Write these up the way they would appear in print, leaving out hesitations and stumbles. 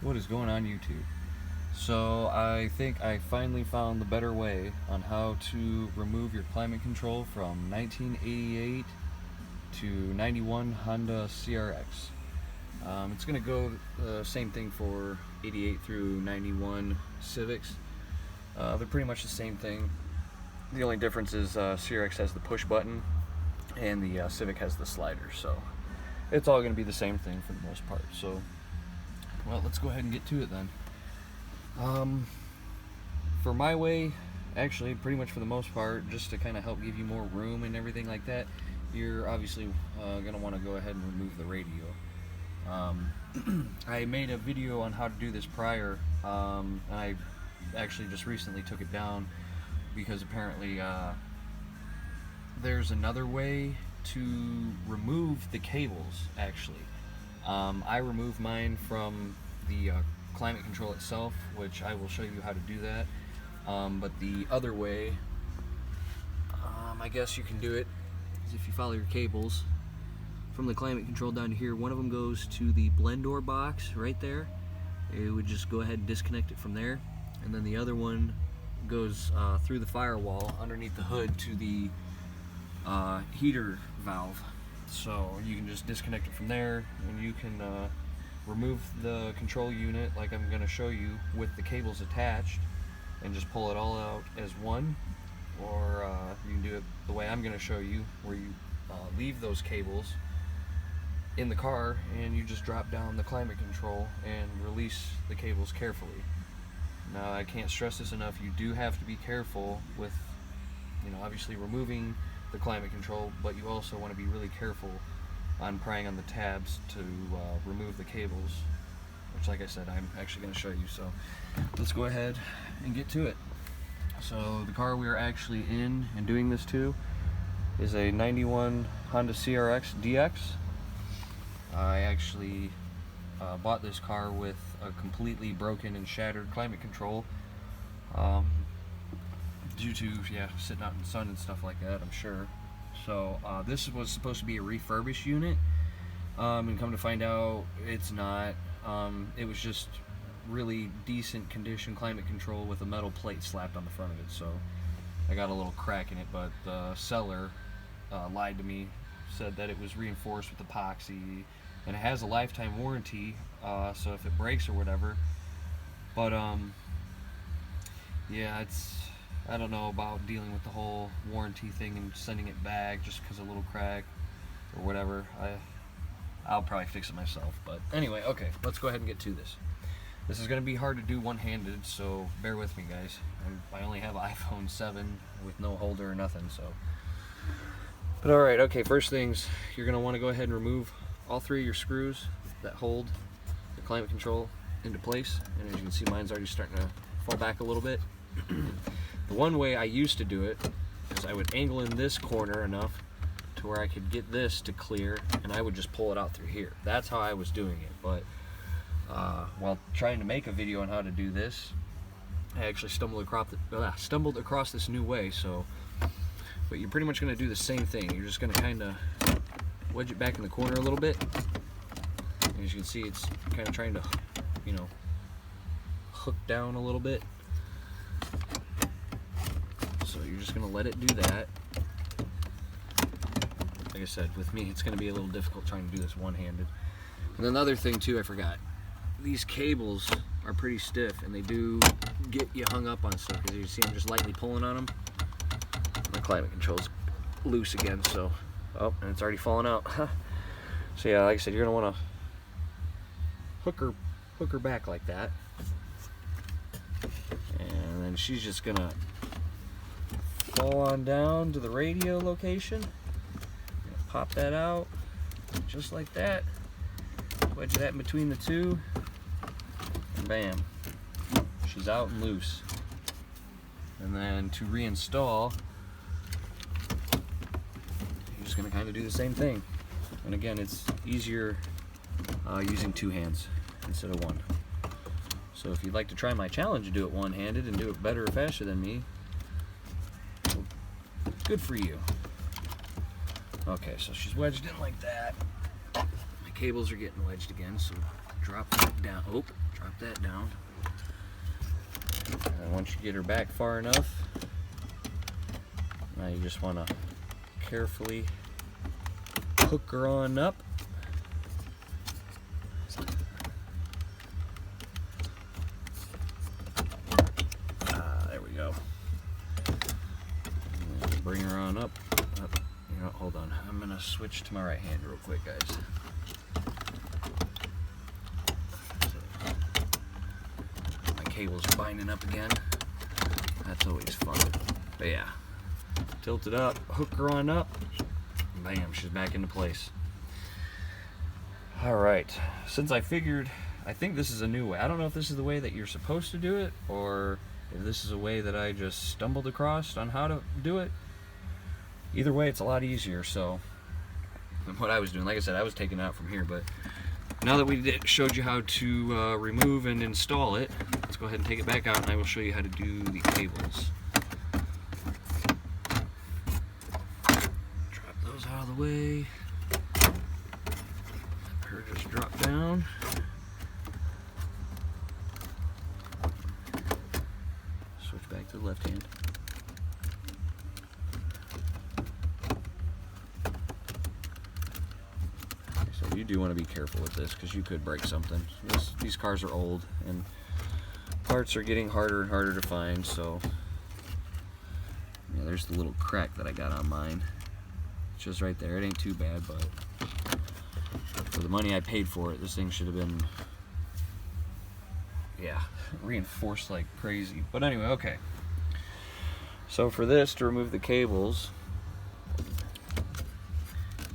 What is going on YouTube? So I think I finally found the better way on how to remove your climate control from 1988 to 91 Honda CRX. It's going to go the same thing for 88 through 91 Civics. They're pretty much the same thing. The only difference is CRX has the push button and the Civic has the slider. So it's all going to be the same thing for the most part. So, well, let's go ahead and get to it then. For my way, actually, pretty much for the most part, just to kind of help give you more room and everything like that, you're obviously going to want to go ahead and remove the radio. I made a video on how to do this prior, and I actually just recently took it down because apparently there's another way to remove the cables, actually. I removed mine from the climate control itself, which I will show you how to do that. But the other way, I guess you can do it, is if you follow your cables from the climate control down to here. One of them goes to the blend door box right there. It would just go ahead and disconnect it from there. And then the other one goes through the firewall underneath the hood to the heater valve. So you can just disconnect it from there, and you can remove the control unit like I'm going to show you with the cables attached and just pull it all out as one, or you can do it the way I'm going to show you, where you leave those cables in the car and you just drop down the climate control and release the cables carefully. Now, I can't stress this enough, you do have to be careful with, obviously removing the climate control, but you also want to be really careful on prying on the tabs to remove the cables, which, like I said, I'm actually going to show you. So let's go ahead and get to it. So the car we are actually in and doing this to is a 91 Honda CRX DX. I actually bought this car with a completely broken and shattered climate control due to sitting out in the sun and stuff like that, I'm sure. So this was supposed to be a refurbished unit, and come to find out it's not. It was just really decent condition climate control with a metal plate slapped on the front of it. So I got a little crack in it, but the seller lied to me, said that it was reinforced with epoxy and it has a lifetime warranty, so if it breaks or whatever. But I don't know about dealing with the whole warranty thing and sending it back just because of a little crack or whatever. I'll probably fix it myself. But anyway, okay, let's go ahead and get to this. This is going to be hard to do one-handed, so bear with me, guys. I only have an iPhone 7 with no holder or nothing, so. But alright, okay, first things, you're going to want to go ahead and remove all three of your screws that hold the climate control into place. And as you can see, mine's already starting to fall back a little bit. The one way I used to do it is I would angle in this corner enough to where I could get this to clear, and I would just pull it out through here. That's how I was doing it. But while trying to make a video on how to do this, I actually stumbled across this new way. So, but you're pretty much going to do the same thing. You're just going to kind of wedge it back in the corner a little bit. And as you can see, it's kind of trying to, hook down a little bit. So you're just going to let it do that. Like I said, with me, it's going to be a little difficult trying to do this one-handed. And then the other thing, too, I forgot. These cables are pretty stiff, and they do get you hung up on stuff. As you see, I'm just lightly pulling on them. My climate control's loose again, so... Oh, and it's already falling out. So yeah, like I said, you're going to want to hook her back like that. And then she's just going to fall on down to the radio location. Pop that out, just like that. Wedge that in between the two, and bam, she's out and loose. And then to reinstall, you're just going to kind of do the same thing. And again, it's easier using two hands instead of one. So if you'd like to try my challenge to do it one-handed and do it better or faster than me, good for you. Okay, so she's wedged in like that. My cables are getting wedged again, so drop that down. Oh, drop that down. And once you get her back far enough, now you just want to carefully hook her on up. There we go. And bring her on up. You know, hold on. I'm gonna switch to my right hand real quick, guys. My cables are binding up again. That's always fun. But yeah, tilt it up, hook her on up. Bam, she's back into place. Alright, since I think this is a new way. I don't know if this is the way that you're supposed to do it, or if this is a way that I just stumbled across on how to do it. Either way, it's a lot easier, so than what I was doing. Like I said, I was taking it out from here, but now that we showed you how to remove and install it, let's go ahead and take it back out, and I will show you how to do the cables. Out of the way. Let her just drop down. Switch back to the left hand. So you do want to be careful with this because you could break something. These cars are old and parts are getting harder and harder to find. So yeah, there's the little crack that I got on mine. Just right there. It ain't too bad, but for the money I paid for it, this thing should have been, yeah, reinforced like crazy. But anyway, okay. So for this, to remove the cables,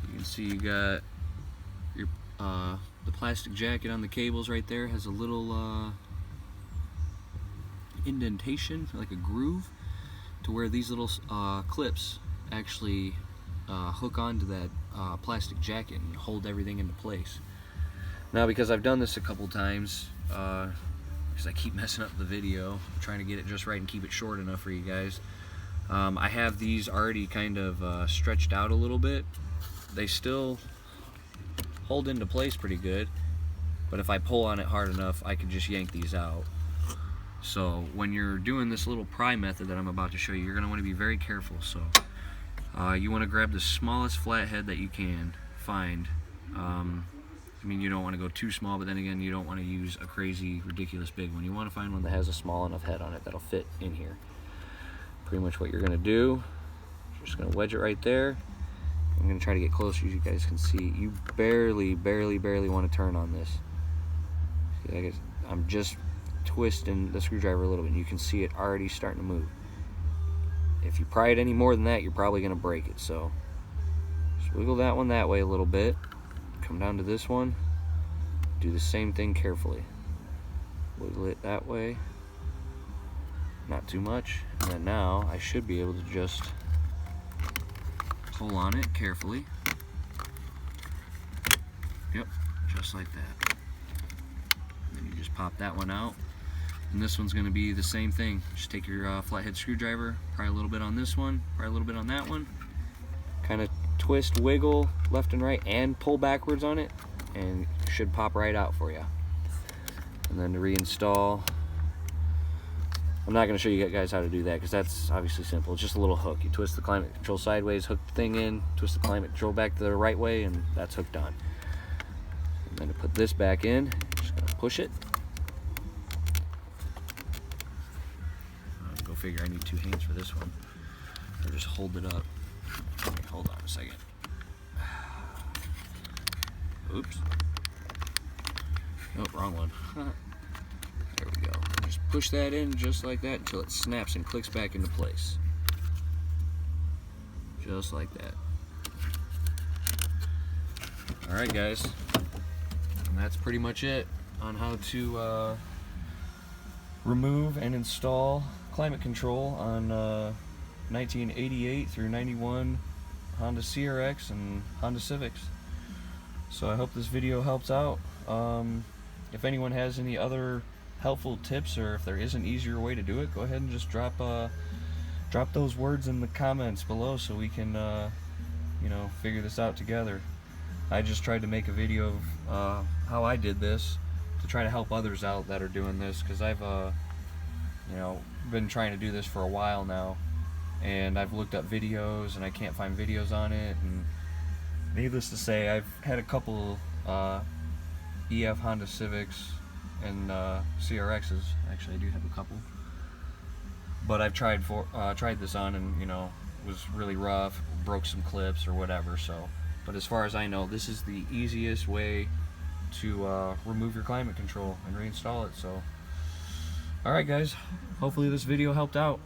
you can see you got your the plastic jacket on the cables right there has a little indentation, like a groove, to where these little clips actually hook onto that plastic jacket and hold everything into place. Now, because I've done this a couple times, because I keep messing up the video, I'm trying to get it just right and keep it short enough for you guys, I have these already kind of stretched out a little bit. They still hold into place pretty good, but if I pull on it hard enough, I can just yank these out. So when you're doing this little pry method that I'm about to show you, you're going to want to be very careful. So you want to grab the smallest flathead that you can find. I mean, you don't want to go too small, but then again, you don't want to use a crazy, ridiculous big one. You want to find one that has a small enough head on it that'll fit in here. Pretty much what you're going to do, you're just going to wedge it right there. I'm going to try to get closer so you guys can see. You barely want to turn on this. See, I guess I'm just twisting the screwdriver a little bit, and you can see it already starting to move. If you pry it any more than that, you're probably going to break it. So just wiggle that one that way a little bit. Come down to this one. Do the same thing carefully. Wiggle it that way. Not too much. And then now I should be able to just pull on it carefully. Yep, just like that. And then you just pop that one out. And this one's going to be the same thing. Just take your flathead screwdriver, pry a little bit on this one, pry a little bit on that one, kind of twist, wiggle left and right, and pull backwards on it, and it should pop right out for you. And then to reinstall, I'm not going to show you guys how to do that because that's obviously simple. It's just a little hook. You twist the climate control sideways, hook the thing in, twist the climate control back the right way, and that's hooked on. And then to put this back in, just going to push it. Go figure, I need two hands for this one. Or just hold it up. Okay, hold on a second. Oops. Nope, wrong one. There we go. Just push that in just like that until it snaps and clicks back into place. Just like that. Alright guys, and that's pretty much it on how to remove and install climate control on 1988 through 91 Honda Crx and Honda Civics. So I hope this video helps out. If anyone has any other helpful tips, or if there is an easier way to do it, go ahead and just drop those words in the comments below so we can you know, figure this out together. I just tried to make a video of how I did this to try to help others out that are doing this, because I've you know, been trying to do this for a while now, and I've looked up videos and I can't find videos on it, and needless to say, I've had a couple EF Honda Civics and CRXs. Actually, I do have a couple, but I've tried this on, and you know, was really rough, broke some clips or whatever. So, but as far as I know, this is the easiest way to remove your climate control and reinstall it. So, alright guys, hopefully this video helped out.